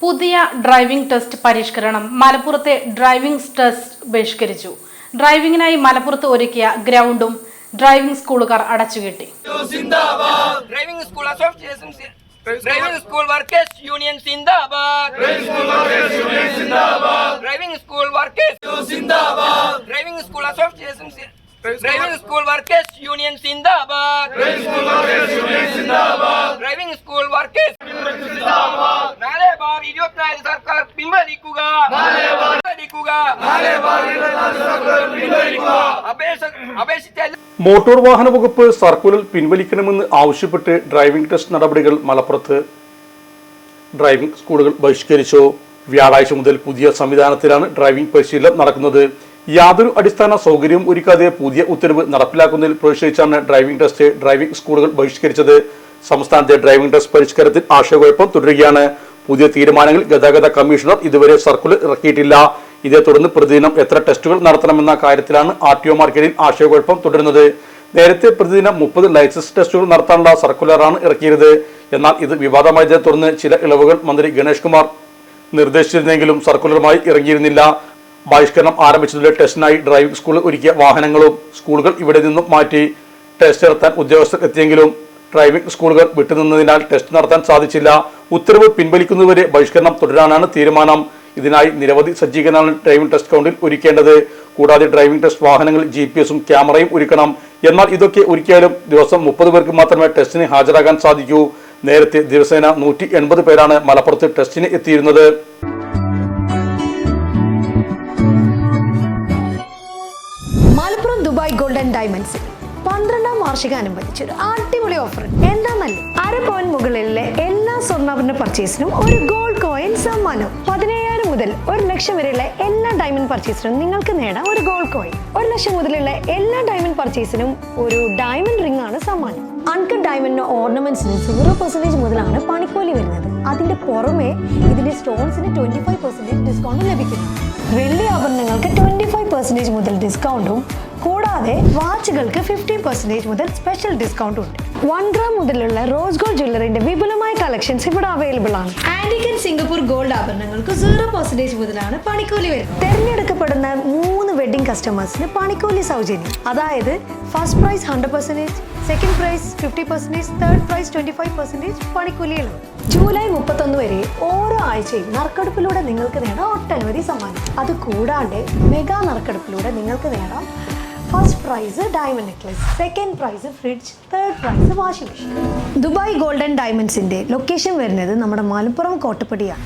പുതിയ driving test പരിഷ്കരണം മലപ്പുറത്തെ ഡ്രൈവിംഗ് ടെസ്റ്റ് ബഹിഷ്കരിച്ചു. ഡ്രൈവിംഗിനായി മലപ്പുറത്ത് ഒരുക്കിയ ഗ്രൗണ്ടും ഡ്രൈവിംഗ് സ്കൂളുകാർ അടച്ചുകെട്ടി. Driving school association driving school workers union സിന്ദാബാദ്. ഡ്രൈവിംഗ് സ്കൂൾ വർക്കേഴ്സ് സിന്ദാബാദ്. Driving school association driving school workers union സിന്ദാബാദ്. ഡ്രൈവിംഗ് സ്കൂൾ വർക്കേഴ്സ് 4/24 സർക്കാർ പിൻവലിക്കുക. മോട്ടോർ വാഹന വകുപ്പ് സർക്കുലർ പിൻവലിക്കണമെന്ന് ആവശ്യപ്പെട്ട് ഡ്രൈവിംഗ് ടെസ്റ്റ് നടപടികൾ മലപ്പുറത്ത് ഡ്രൈവിംഗ് സ്കൂളുകൾ ബഹിഷ്കരിച്ചു. വ്യാഴാഴ്ച മുതൽ പുതിയ സംവിധാനത്തിലാണ് ഡ്രൈവിംഗ് പരിശീലനം നടക്കുന്നത്. യാതൊരു അടിസ്ഥാന സൗകര്യവും ഒരുക്കാതെ പുതിയ ഉത്തരവ് നടപ്പിലാക്കുന്നതിൽ പ്രതിഷേധിച്ചാണ് ഡ്രൈവിംഗ് സ്കൂളുകൾ ബഹിഷ്കരിച്ചത്. സംസ്ഥാനത്തെ ഡ്രൈവിംഗ് ടെസ്റ്റ് പരിഷ്കാരത്തിൽ ആശയക്കുഴപ്പം തുടരുകയാണ്. പുതിയ തീരുമാനങ്ങൾ ഗതാഗത കമ്മീഷണർ ഇതുവരെ സർക്കുലർ ഇറക്കിയിട്ടില്ല. ഇതേ തുടർന്ന് പ്രതിദിനം എത്ര ടെസ്റ്റുകൾ നടത്തണമെന്ന കാര്യത്തിലാണ് RTO മാർക്കിടയിൽ ആശയക്കുഴപ്പം തുടരുന്നത്. നേരത്തെ പ്രതിദിനം 30 ലൈസൻസ് ടെസ്റ്റുകൾ നടത്താനുള്ള സർക്കുലറാണ് ഇറക്കിയത്. എന്നാൽ ഇത് വിവാദമായതിനെ തുടർന്ന് ചില ഇളവുകൾ മന്ത്രി ഗണേഷ് കുമാർ നിർദ്ദേശിച്ചിരുന്നെങ്കിലും സർക്കുലറുമായി ഇറങ്ങിയിരുന്നില്ല. ബഹിഷ്കരണം ആരംഭിച്ചതിലെ ടെസ്റ്റിനായി ഡ്രൈവിംഗ് സ്കൂൾ ഒരുക്കിയ വാഹനങ്ങളും സ്കൂളുകൾ ഇവിടെ നിന്നും മാറ്റി. ടെസ്റ്റ് നടത്താൻ ഉദ്യോഗസ്ഥർ എത്തിയെങ്കിലും ഡ്രൈവിംഗ് സ്കൂളുകൾ വിട്ടുനിന്നതിനാൽ ടെസ്റ്റ് നടത്താൻ സാധിച്ചില്ല. ഉത്തരവ് പിൻവലിക്കുന്നതുവരെ ബഹിഷ്കരണം തുടരാനാണ് തീരുമാനം. ഇതിനായി നിരവധി സജ്ജീകരണങ്ങൾ ഡ്രൈവിംഗ് ടെസ്റ്റ് ഗ്രൗണ്ടിൽ ഒരുക്കേണ്ടത്. കൂടാതെ ഡ്രൈവിംഗ് ടെസ്റ്റ് വാഹനങ്ങളിൽ GPS-ഉം ക്യാമറയും ഒരുക്കണം. എന്നാൽ ഇതൊക്കെ ഒരുക്കിയാലും ദിവസം 30 പേർക്ക് മാത്രമേ ടെസ്റ്റിന് ഹാജരാകാൻ സാധിക്കൂ. നേരത്തെ ദിവസേന 180 പേരാണ് മലപ്പുറത്ത് ടെസ്റ്റിന് എത്തിയിരുന്നത്. Malappuram Dubai gold and diamonds 12ാം വാർഷികാനുബന്ധിച്ച് ഒരു അടിപൊളി ഓഫർ എന്താണെന്നല്ലേ, 1/2 പവൻ മുകളിലെ എല്ലാ സ്വർണ്ണാഭരണ പർച്ചേസിനും ഒരു ഗോൾഡ് കോയിൻ സമ്മാനം. 17,000 മുതൽ 1 ലക്ഷം വരെയുള്ള എല്ലാ ഡയമണ്ട് പർച്ചേസിനും നിങ്ങൾക്ക് നേടാം ഒരു ഗോൾഡ് കോയിൻ. 1 ലക്ഷം മുതലുള്ള എല്ലാ ഡയമണ്ട് പർച്ചേസിനും ഒരു ഡയമണ്ട് റിംഗ് ആണ് സമ്മാനം. അൺകട്ട് ഡയമണ്ടിന് ഓർണമെന്റ്സിന് 0% മുതലാണ് പണിക്കൂലി വരുന്നത്. അതിന്റെ പുറമെ ഇതിന്റെ സ്റ്റോൺസിന് 25% ഡിസ്കൗണ്ട് ലഭിക്കുന്നു. വെള്ളി ആഭരണങ്ങൾക്ക് 25% മുതൽ ഡിസ്കൗണ്ടും കൂടാതെ വാച്ചുകൾക്ക് 50% മുതൽ സ്പെഷ്യൽ ഡിസ്കൗണ്ടും ഉണ്ട്. 1 ഗ്രാം മുതലുള്ള റോസ് ഗോൾഡ് ജ്വല്ലറിന്റെ വിപുലമായ കളക്ഷൻസ് ഇവിടെ അവൈലബിൾ ആണ്. ആന്റിക് ആൻഡ് സിംഗപ്പൂർ ഗോൾഡ് ആഭരണങ്ങൾക്ക് 0% മുതലാണ് പണിക്കൂലി വരുന്നത്. തെരഞ്ഞെടുക്കപ്പെടുന്ന 3 വെഡിംഗ് കസ്റ്റമേഴ്സിന് പണിക്കൂലി സൗജന്യം. അതായത് first prize 100%, second prize 50%, third prize 25% പണിക്കൂലികളും. ജൂലൈ 31 വരെ ഓരോ ആഴ്ചയും നറുക്കെടുപ്പിലൂടെ നിങ്ങൾക്ക് നേടാം ഒട്ടനവധി സമ്മാനം. അത് കൂടാണ്ട് മെഗാ നറുക്കെടുപ്പിലൂടെ നിങ്ങൾക്ക് നേടാം first prize diamond necklace, second prize fridge, third prize washing machine. Dubai gold and ഡയമണ്ട്സിന്റെ ലൊക്കേഷൻ വരുന്നത് നമ്മുടെ മലപ്പുറം കോട്ടപ്പടിയാണ്.